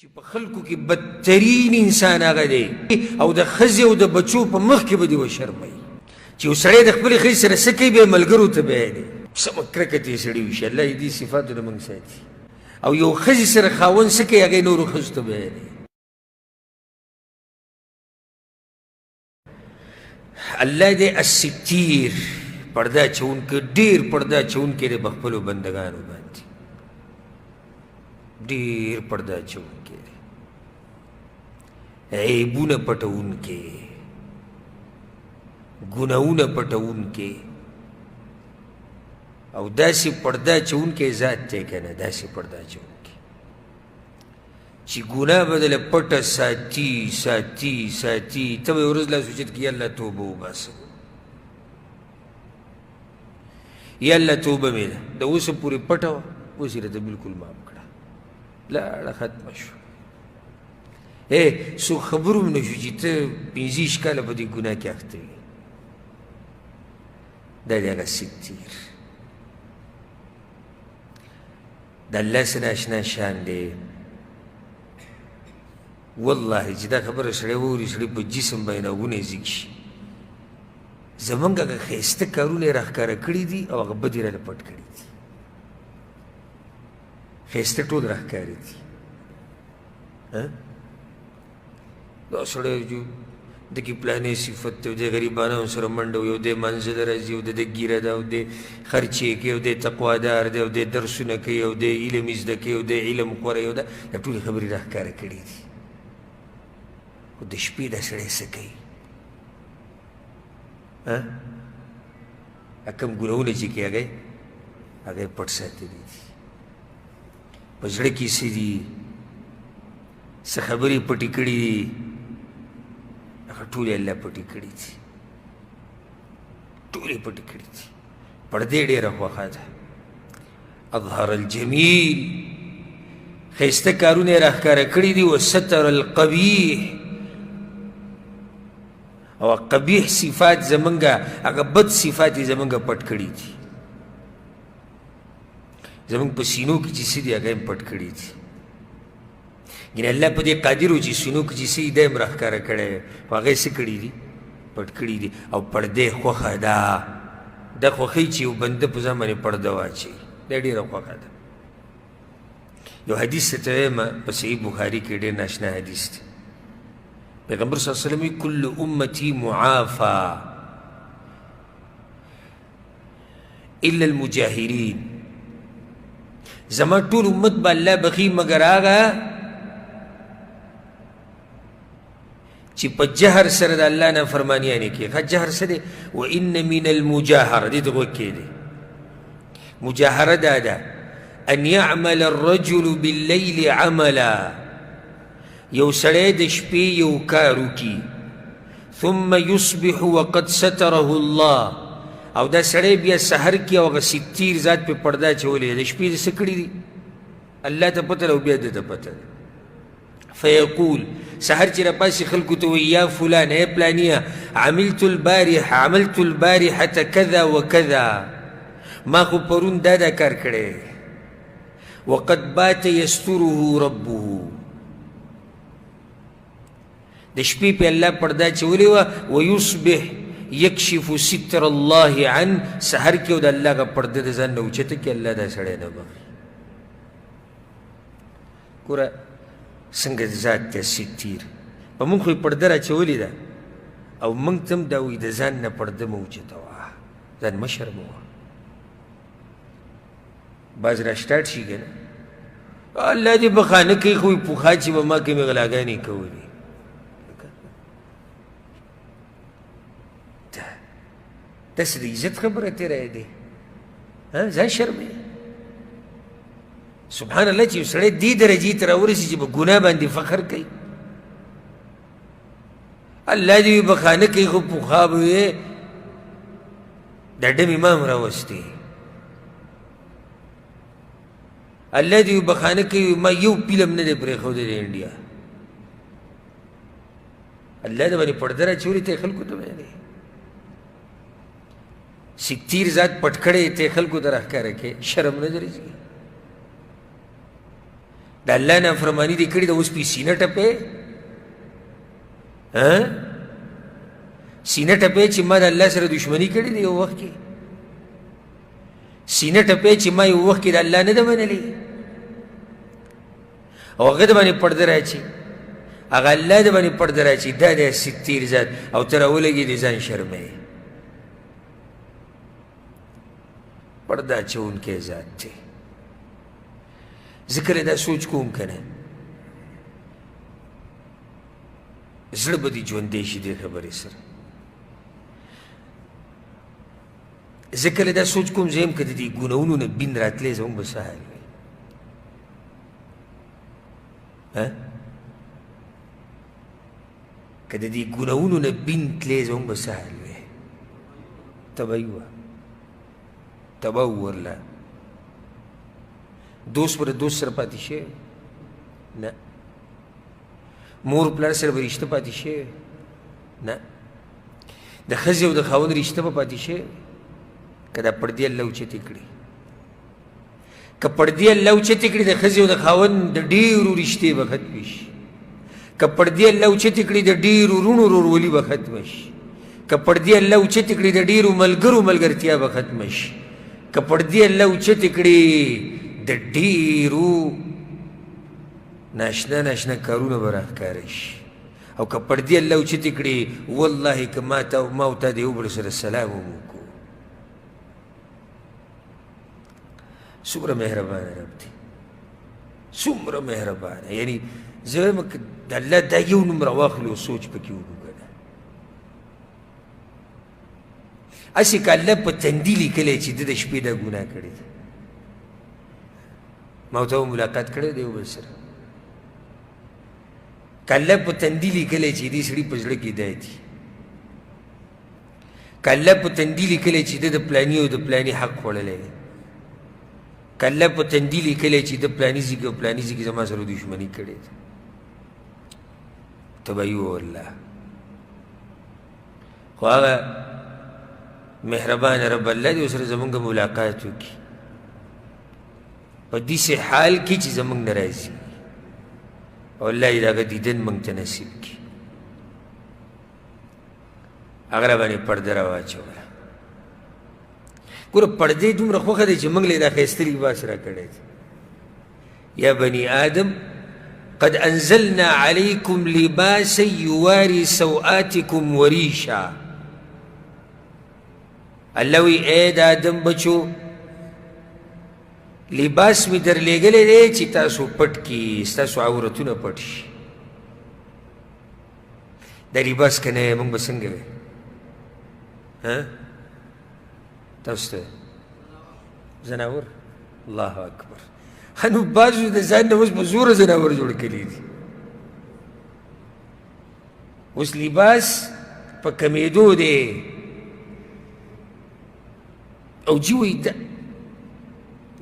چې په خلکو کې بدترین انسان هغه دی او د ښځې او د بچو په مخ کې به دې وشرموي چې یو سړی د خپلې ښځې سره څه کوي بیا ملګرو ته بیانوي سمه کرکه ترې سړي وشي الله یې دې صفاتو نه موږ ساتي او یو ښځې سره خاوند څه کوي هغه یې نورو ښځو ته بیانوي الله دې الستیر پرده اچونکی ډېر پرده اچونکی دی په خپلو بندګانو باندې ډېر پرده اچونکی دی عیبونه پټونکی ګناهونه پټونکی او داسې پرده اچونکی ذات دی که نه داسې پرده اچونکی چې ګناه به دله پټه ساتي ساتي ساتي ته به یې ورځ لاس اوچت کړي یا الله توبه وباسم یا الله توبه مې ده د اوسه پورې پټه وه اوس یې راته بلکل معاف کړه لاړه ختمه شو څوک خبر هم نه شو چې ته 25 کاله په دې ګناه کې اخته وي دا دی هغه ستیر د الله سره اشنا شان دی والله چې دا خبره سړی واوري سړی په جسم باندې ناغونه ځیږ شي زمونږ هغه ښایسته کارونه یې راښکاره کړي دي او هغه بد یې راله پټ کړي دي ښایسته ټول راښکاري دي دا سړی د کې پلانې صفت دی او دی غریبانو سره منډه یو دی منځه ته راځي او د ده ګیره ده او دی خرچې کوي او دی تقوادار دی او دی درسونه کوي او دی علم یې زده کوي او دی علم خوروي او دا ټولې خبرې راښکاره کړي دي خو د شپې دا سړی څه کوي کم ګناهونه چې کوي هغه یې پټ ساتلي دي په زړه کې څه دي څه خبرې پټې کړي دي هغه ټولې الله پټې کړي دي ټولې پټې کړي دي پردې ډېره خوښه ده اظهر الجمیل ښایسته کارونه یې راښکاره کړي دي وستر القبیح او قبیح صفات زمونږه هغه بد صفات یې زمونږه پټ کړي دي زمونږ په سینو کې چې څه دي هغه یې پټ کړي دي یعنې الله په دې قادر و چې سینو کې چې څه دي دا یې هم راښکاره کړی خو هغه یې څه کړي دي پټ کړي دي او پردې خوښه ده دا خوښوي چې یو بنده په ځان باندې پرده واچوي دا ډېره خوښه ده یو حدیث ته وایم په صحیح بخاري کې ډېر ناشنا حدیث دی پیغمبر صلی اللہ علیہ وسلم کل امتی معافا الا المجاهرین زما ټول امت به الله بخي مگر هغه چې په جهر سره د الله نه فرمانیانې کوي ښه جهر څه دی وان من المجاهره دې ته غوږ کښېږدئ مجاهره دا ده ان يعمل الرجل بالليل عملا یو سړی د شپې یو کار وکړي ثم یصبح وقد ستره الله او دا سړی بیا سحر کې او هغه ستیر ذات پې پرده اچولې ده د شپې دې څه کړي دي الله ته پته ده او بیا ده ته پته ده فیقول سحر چې راپاسي خلکو ته وایي یا فلان ای پلانیه عملت البارحة کذا وکذا ما خو پرون دا کار کړی وقد بات یستره ربه د شپې په الله پرده اچولې وه ویصبح یکشف ستر الله عن سحر کې او د الله هغه پرده د ځان نه اوچته کړي الله دا سړی نه بخي ګوره څنګه ذات دی ستیر په موږ خو یې پرده راچولې ده او موږ ته هم دا وایي د ځان نه پرده مه اوچته وه ځان مه شرموه بعض راسټارټ شي که نه الله دې بخانه کوي خو پوښا چې به ما کومې غلاګانې کولې داسې د عزت خبره تېری دی ځان شرموي سبحان الله چې یو سړی دې درجې ته راورسي چې په ګناه باندې فخر کوي الله دې بخانه کوي خو پوښا به وې دا ډم امام راوستی الله دې بخانه کوي ما یو فلم نه دی پرېښودی د انډیا الله د باندې پرده راچولې ته یې خلکو ته ویلی ستیر ذات پټ کړی ته خلکو ته راښکاره کې شرم نه درځي د الله نافرماني دې کړې ده، اوس پې سینه ټپې، سینه ټپې چې ما د الله سره دشمني کړې ده یو وخت کې، سینه ټپې چې ما یو وخت کې د الله نه ده منلې، او هغه د باندې پرده راچي، هغه الله د باندې پرده راچي، دا دی ستیر ذات، او ته راولګې د ځان شرموې. پرده اچوونکی ذات دی. زه کله دا سوچ کوم که نه، زړه به دې ژوندی شي دې خبرې سره. زه کله دا سوچ کوم زه یم که د دې ګناهونو نه بین راتلی زموږ به څه حال وي. که د دې ګناهونو نه بین تلی زموږ به څه حال وي. تباهي وه، تباه ورله. دوست به د دوست سره پاتې شوی نه، مور پلار سره به رشته پاتې شوی نه، د ښځې او د خاوند رشته به پاتې شوی که دا پردې الله اوچتې کړي. که پردې الله اوچتې کړي د ښځې او د خاوند د ډېرو رشتې به ختمې شي، که پردې الله اوچتې کړي د ډېرو وروڼو ورورولي به ختمه شي، که پردې الله اوچتې کړي د ډېرو ملګرو ملګرتیا به ختمه شي، که پردې الله اوچتې کړي د ډېرو ناشنا ناشنا کارونه به راښکاره شي، او که پردې الله اوچتې کړي والله که ما او تا د یو بل سره سلام هم وکړو. څومره مهربانه رب دی، څومره مهربانه. یعنی زه وایم که د الله دا یو نوم راواخلو او سوچ پکې وکړو که نه، هسې که الله په تندي لیکلی چې ده د شپې دا ګناه کړې ده. ما ورته ملاقات کړی دی یو بل سره، که الله په تندي لیکلی چې دې سړي په زړه کې دا دي، که الله په تندي لیکلی چې ده د پلاني او د پلاني حق خوړلی دی، که الله په تندي لیکلی چې د پلاني ځای کې او پلاني ځای کې زما سره دشمني کړې ده، تباهي وه والله. خو هغه مهربانه رب الله دې ورسره زمونږ ملاقات وکړي په داسې حال کې چې زمونږ نه راځي، او الله دې د هغه دیدن موږ ته نصیب کړي. هغه را باندې پرده راواچوله. ګوره پردې دومره خوښه دی چې موږ له یې دا ښایسته لباس راکړی دی. یا بني آدم قد انزلنا علیکم لباسا یواری سوآتکم وریشا. الله وی اے د آدم بچو لباس می در لېږلی دی چې تاسو پټ کړي، ستاسو عورتونه پټ شي. دا لباس که نه موږ به څنګه وی؟ تاسو ته زناور؟ الله اکبر. نو بعضو د ځان نه اوس په زوره زناور جوړ کړي دي. اوس لباس په کمیدو دی، او جی وی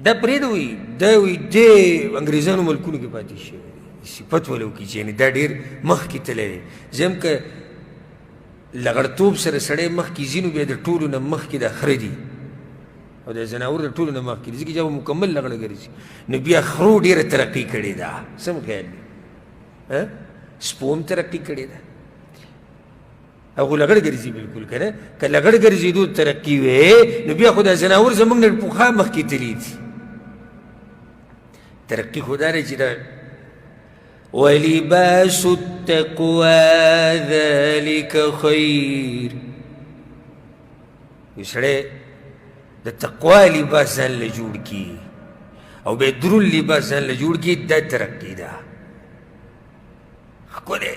دا پرېږده وی دا وی دې انګریزانو ملکونو کې پاتې شوی دی، صفت ولو کړي چې یعنې دا ډېر مخکې تللی دی. زه هم که لغړتوب سره سړی مخکې ځي نو بیا د ټولو نه مخکې دا خره دي، او د زناور د ټولو نه مخکې دي، ځکه چې هغه مکمل لغړه ګرځي. نو بیا خرو ډېره ترقي کړې ده. سم خیال دی؟ سپو هم ترقي کړې ده، هغه لغړ ګرځي بلکل که نه. که لغړ ګرځېدو ترقي وې نو بیا خو دا زناور زموږ نه پخوا مخکې تلي دي. ترقي خو دا دی چې دا ولباس التقوى ذلك خیر. یو سړی د تقوا لباس ځان له جوړ کړي او بیا دروند لباس ځان له جوړ کړي، دا ترقي ده. ښکلی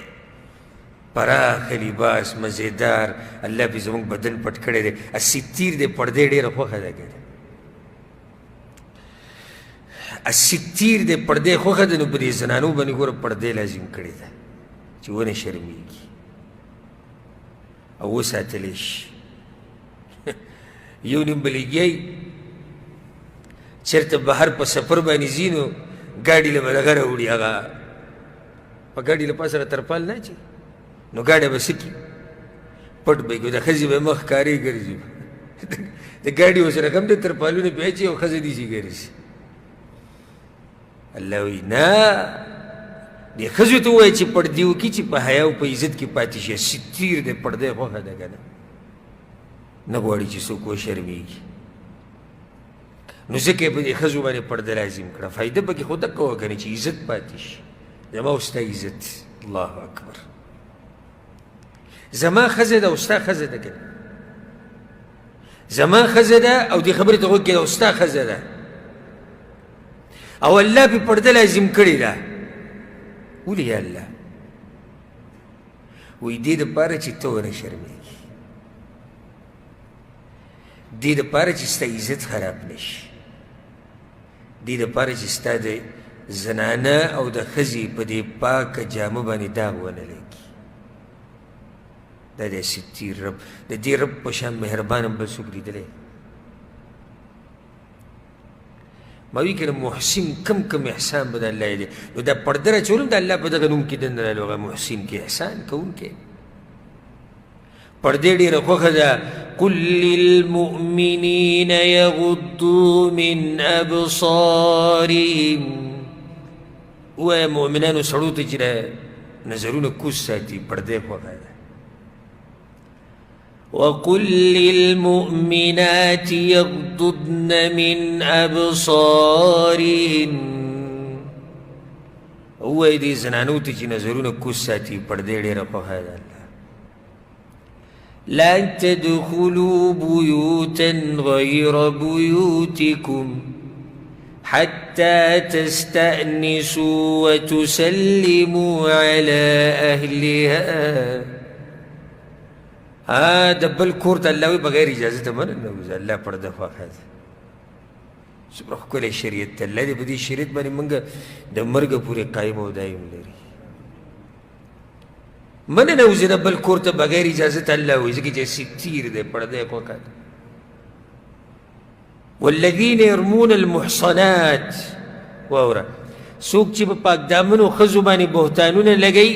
پراخ لباس مزیدار الله پې زموږ بدن پټ کړی دی. الستیر دی پردې ډېره خوښه ده که الستیر دی پردې خوښه ده، نو په دې زنانو باندې ګوره پردې لازم کړې ده چې ونه شرمېږي او وساتلی شي. یو نیم بلیګیایي چېرته بهر په سفر باندې ځي نو ګاډي له به دغه راوړي، هغه په ګاډي له پاسه ترپال نه اچي، نو ګاډی به څه کړي پټ به یې کړي. د ښځې به مخ ښکارې ګرځي، د ګاډي ورسره کم دی ترپالونه پې اچي او ښځه داسې ګرځي. الله وی نه دې ښځو ته ووایه چې پردې وکړي چې په حیا او په عزت کې پاتې شي ستیر دی پردی خوښه ده که نه نه غواړي چې څوک وشرمېږي نو ځکه یې په دې ښځو باندې پرده لازم کړه فایده پکې خو دقه وکنه چې عزت پاتې شي زما او ستا عزت الله اکبر زما ښځه ده او ستا ښځه ده که زما ښځه ده او دې خبرې ته غوږ کېږده او ستا ښځه ده او الله پې پرده لازم کړې ده ولې یا الله وایي دې دپاره چې ته ونه شرمېږي دې دپاره چې ستا عزت خراب نه شي دې دپاره چې ستا د زنانه او د ښځې په دې پاکه جامه باندې داغ ونه لګي دا دی ستیر رب د دې رب په شان مهربان هم بل څوک لیدلی ما وی کنه محسن کم احسان به د الله دی نو دا پرده راچول هم د الله په دغه نوم کې دننه راغلی محسن کې احسان کوونکی پردې ډېره خوښه ده قل للمؤمنین یغضوا من ابصارهم ووایه مؤمنانو سړو ته چې نظرونه کوز ساتي پردې خوښه ده وقل للمؤمنات يغضضن من أبصارهن ووایه دې زنانو ته چې نظرونه کوز ساتي پردې ډېره خوښه ده لا تدخلوا بيوتا غير بيوتكم حتى تستأنسوا وتسلموا على أهلها د بل کور ته الله وي بغیر اجازه ته منه نوځه الله پرده خوښه ده څومره ښکلی شریعت ته الله دې په دې شریعت باندې موږ د مرګه پورې قایم او دایم لري من نوځي د بل کور ته بغیر اجازه ته الله وایي ځکه چې ستیر دی پرده یې خوښه ده والذین یرمون المحصنات واوره څوک چې په پاک دامنو ښځو باندې بهتانونه لګوي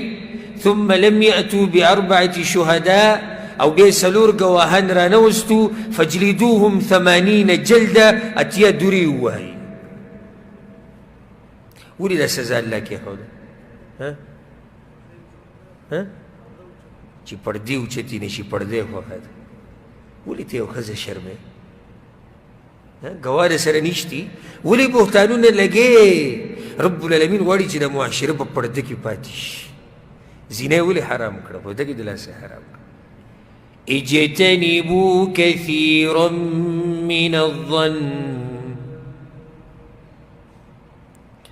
ثم لم یأتوا بأربعة شهداء او بیا څلور ګواهان رانوستو فجلدوهم 80 جلده اتیا دورې ووهئ ولې دا سزا الله کېښوده چې پردې اوچتې نه شي پردې خوښه ده ولې ته یو ښځه شرمې ګواه سره نشتي ولې بهتانونه لګې رب العالمین غواړي چې د معاشره په پرده کې پاتې شي زینه یې ولې حرام کړه په ده کې د لاسه حرام کړه اجتنبوا كثيرا من الظن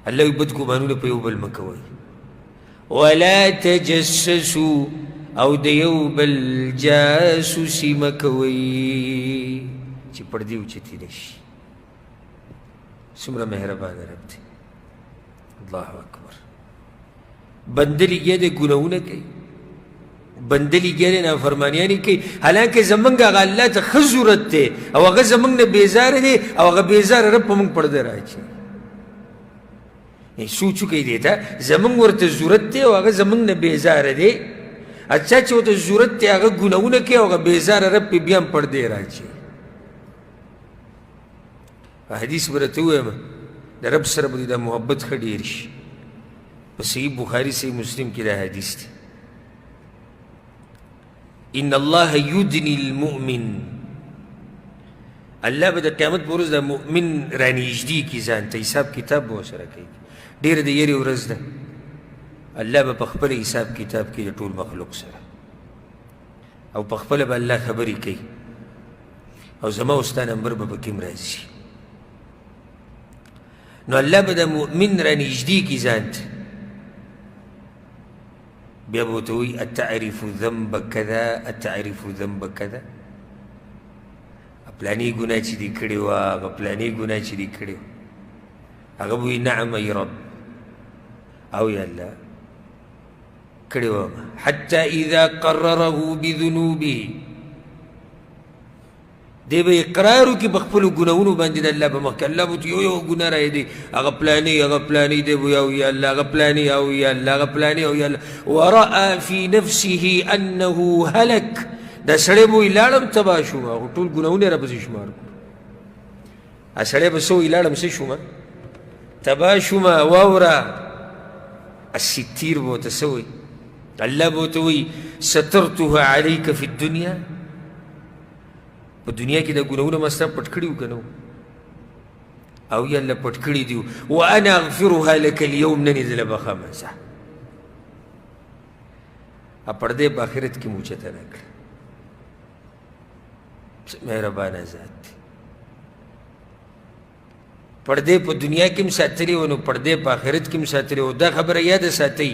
الله وي بد ګمانونه په یو بل مه کوئ ولا تجسسوا او د یو بل جاسوسي مه کوئ چې پردې اوچتې نه شي څومره مهربانه رب دی الله اکبر بنده لګیا دی ګناهونه کوي بنده لګیا دی نافرمانیانې کوي حالانکه زمونږ هغه الله ته ښه ضرورت دی او هغه زمونږ نه بیزاره دی او هغه بیزاره رب په مونږ پرده رااچوي سوچ وکړئ دې ته زمونږ ورته ضرورت دی او هغه زمونږ نه بیزاره دی اچھا چې ورته ضرورت دی هغه ګناهونه کوي او هغه بیزاره رب پې بیا هم پردې رااچوي حدیث به راته ووایم د رب سره به دا محبت ښه ډېر شي په صحیح بخاري صحیح مسلم کې دا حدیث دی ان الله یدني المؤمن الله به د قیامت په ورځ د مؤمن رانږدې کي ځان ته حساب کتاب به ورسره کوي ډېره د یېرې ورځ ده الله به په خپله حساب کتاب کې د ټول مخلوق سره او په خپله به الله خبرې کوي او زما او ستا نمبر به پکې هم راځي نو الله به د مؤمن رانږدې کي ځان ته بیا به ورته وایي اتعرف ذنب کذا اتعرف ذنب کذا پلانې ګناه چې دې کړې وه هغه پلانې ګناه چې دې کړې وه هغه به وایي نعم ای رب او یا الله کړې وه حتی اذا قرره بذنوبه دی به اقرار وکړي په خپلو ګناهونو باندې د الله په مخ کې الله به ورته یو ګناه رایدي هغه پلانې هغه پلانې دی به او یا الله هغه پلانې او یا الله هغه پلانې او یا الله ورأى في نفسه انه هلك دا سړی به وایي لاړم تباه شوم هغه ټول ګناهونه یې راپسې شمار کړو سړی به څه وایي لاړم څه شوم تباه شومه واوره الستیر به ورته څه وایي الله به ورته وایي سترتها علیک فی الدنیا په دنیا کې دا ګناهونه ما ستا پټ کړي وو که نه او یا الله پټ کړي دي وانا اغفرها لك اليوم نن یې زه له بخمه ځه پردې په آخرت کې مو اوچته نه کړه مهربانه ذات دی پردې په دنیا کې هم ساتلې وه نو پردې په آخرت کې هم ساتلې وه دا خبره یاده ساتئ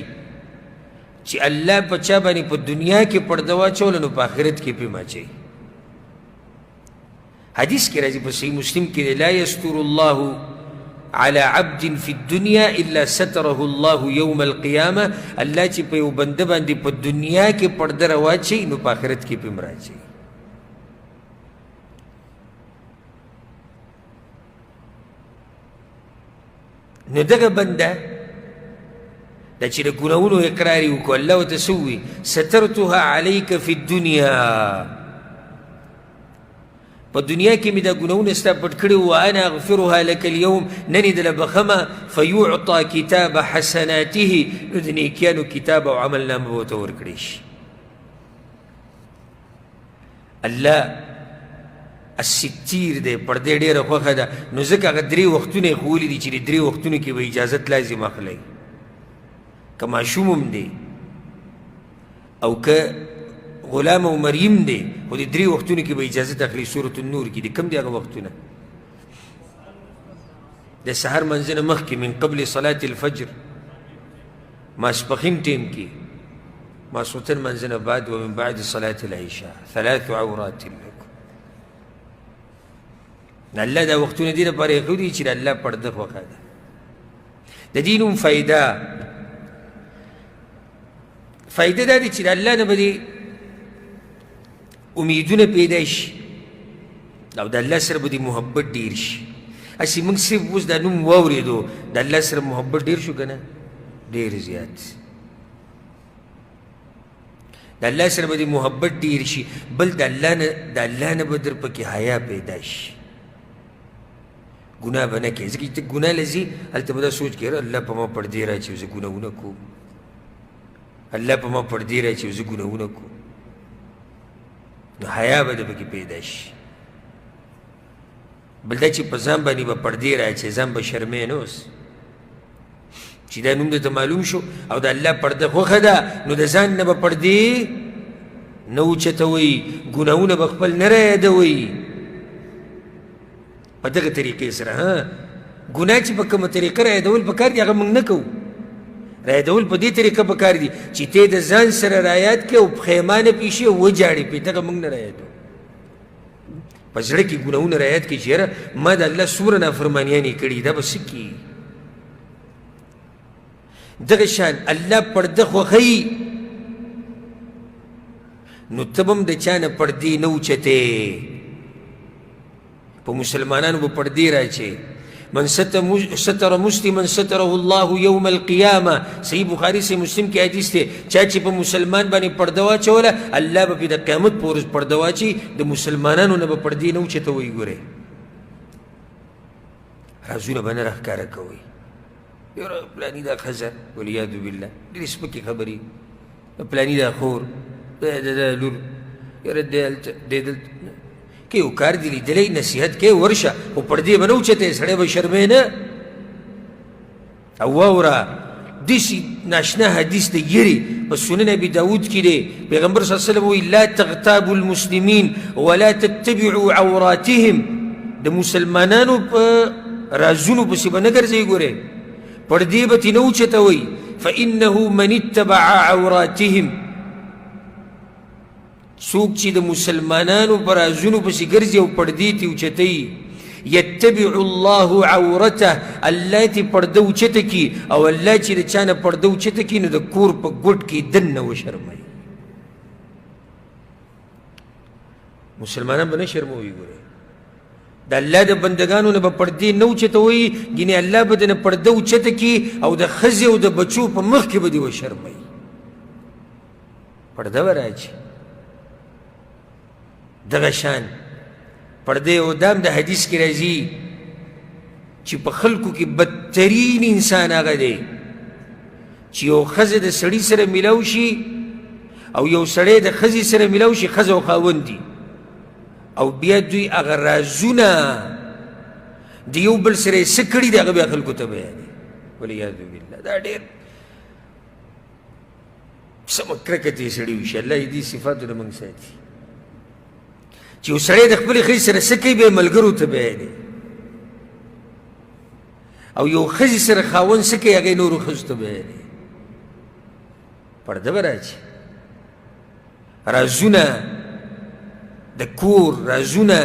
چې الله په چا باندې په دنیا کې پرده واچوله نو په آخرت کې پې ماچوي حدیث کې راځي په صحیح مسلم کې لا یستر الله على عبد في الدنيا الا ستره الله يوم القيامه الله چې په یو بنده باندې په دنیا کې پرده راواچوي نو په آخرت کې پې هم راچوي نو دغه بنده دا چې د ګناهونو اقرار یې وکړو الله ورته څه ووایي سترتها علیک فی الدنیا په دنیا کې مې دا ګناهونه ستا پټ کړي وو وانا اغفرها لك اليوم نن یې دله بخمه فیعطى کتاب حسناته نو د نیکیانو کتاب او عمل نامه به ورته ورکړی شي الله الستیر دی پردې ډېره خوښه ده نو ځکه هغه درې وختونه یې ښوولي دي چې د درې وختونو کې به اجازت لازم اخلی که ماشوم هم دی او که غلام او مریم دی خو د درې وختونو کې به اجازت اخلي سورة النور کې دي کوم دی هغه وختونه د سهار منځه نه مخکې من قبل صلاة الفجر ماسپښین ټیم کې ماسخوتن منځه نه بعد ومن بعد صلاة العشاء 3 عورات لکم الله دا وختونه دې لپاره یې ښودي چې د الله پرده خوښه ده د دې نوم فایده دا دی چې د الله نه به دې امیدونه پیدا شي او د الله سره به دې محبت ډېر شي هسې موږ صرف اوس دا نوم واورېدو د الله سره محبت ډېر شو که نه ډېر زیات د الله سره به دې محبت ډېر شي بل د الله نه به در پکې حیا پیدا شي ګناه به نه کوې ځکه چې ته ګناه له ځې هلته به دا سوچ کوې الله په ما پردې راچوي زه ګناهونه کوم الله په ما پردې راچوي زه ګناهونه کوم نو حیا به د پکې پیدا شي بل دا چې په ځان باندې به پردې راچوي ځان به شرمې نه اوس چې دا نوم درته معلوم شو او د الله پرده خوښه ده نو د ځان نه به پردې نه اوچتوئ ګناهونه به خپل نه رایادوئ په دغه طریقې سره ګناه چې په کومه طریقه رایادول پکار دي هغه موږ نه کوو رایادول په دې طریقه پکار دي چې ته د ځان سره رایاد کړې او پښیمانه پې شي او وجاړې پې دغه موږ نه رایادو په زړه کې ګناهونه رایاد کړي چې یاره ما د الله څومره نافرمانیانې کړي دا به څه کېږي دغه شان الله پرده خوښوي نو ته به هم د چا نه پردې نه اوچتې په مسلمانانو به پردې راچې من ستر مسلما ستره الله یوم القیامه صحیح بخاري صحیح مسلم کې حدیث دی چا چې په مسلمان باندې پرده واچوله الله به پې د قیامت په ورځ پرده واچي د مسلمانانو نه به پردې نه اوچتوئ ګورئ رازونه به نه راښکاره کوئ یاره پلاني دا ښځه والعیاذ بالله ډېرې سپکې خبرې پلاني دا خور دا لور یاره دی هلته دی دلته که یو کار دې لیدلی نصیحت کې ورشه خو پردې به نه اوچتې سړی به شرمې نه او واوره داسې ناشنا حدیث د یرې په سنن ابي داود کې دی پیغمبر صلی الله علیه وسلم وایي لا تغتابوا المسلمین ولا تتبعوا عوراتهم د مسلمانانو په رازونو پسې به نه ګرځئ ګورئ پردې به ترې نه اوچتوئ فانه من اتبع عوراتهم څوک چې د مسلمانانو په رازونو پسې ګرځي او پردې ترې اوچتوي یتبع الله عورته الله ترې پرده اوچته کي او الله چې د چا نه پرده اوچته کي نو د کور په ګوټ کې دننه وشرموي مسلمانان به نه شرموي ګورئ د الله د بندگانو نه به پردې نه اوچتوئ ګینې الله به دنه پرده اوچته کي او د ښځې او د بچو په مخ کې به دې وشرموي پرده به راچي دغه شان پردې او دام د حدیث کې راځي چې په خلکو کې بدترین انسان هغه دی چې یو ښځه د سړي سره میلاو شي او یو سړی د ښځې سره میلاو شي، ښځه او خاوند دي، او بیا دوی هغه رازونه د یو بل سره یې څه کړي دي هغه بیا خلکو ته بیانوي. والعیاذ بالله دا ډېر سمه کرکه دې سړي وشي. الله یې دې صفاتو نه موږ ساتي چې یو سړی د خپلې ښځې سره څه کوي بیا یې ملګرو ته بیانوي، او یو ښځې سره خاوند څه کوي هغه یې نورو ښځو ته بیانوي. پرده به راځي، رازونه د کور، رازونه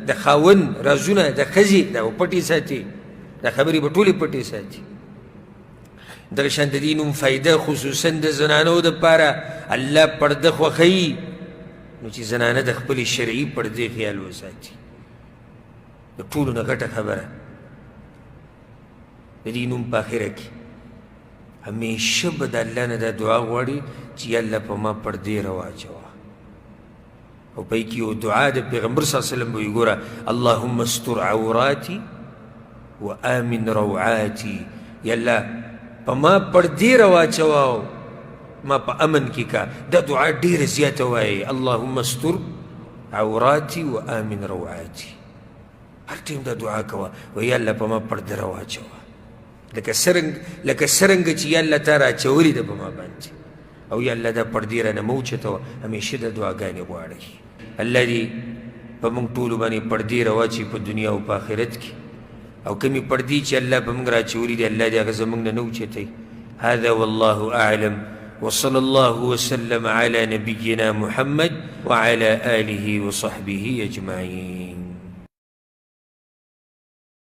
د خاوند، رازونه د ښځې دا به پټې ساتي، دا خبرې به ټولې پټې ساتي. دغه شان د دې نوم فایده خصوصا د زنانو دپاره الله پرده خوښوي، نو چې زنانه د خپلې شرعي پردې خیال وساتي. د ټولو نه غټه خبره د دې نوم په اخره کې همیشه به د الله نه دا دعا غواړي چې یا الله په ما پردې راواچوه. او په کې یو دعا د پیغمبر صلی الله علیه وسلم به وي، ګوره اللهم استر عوراتي وآمن روعاتي، یا الله په ما پردې راواچوه، ما په امن کې کا. دا دعا ډېره زیاته وایي، اللهم استر عوراتي وآمن روعاتي. هر ټیم دا دعا کوه، و یا الله په ما پرده راواچوه، لکه څرنګه چې یا الله تا راچولې ده په ما باندې، او یا الله دا پردې رانه مه اوچتوه. همیشه دا دعاګانې غواړئ. الله دې په موږ ټولو باندې پردې راواچوي په دنیا او په آخرت کې، او کمی پردې چې الله په موږ راچولي دي الله دې هغه زموږ نه نه اوچتوي. هذا والله أعلم، وصلى الله وسلم على نبينا محمد وعلى آله وصحبه أجمعين.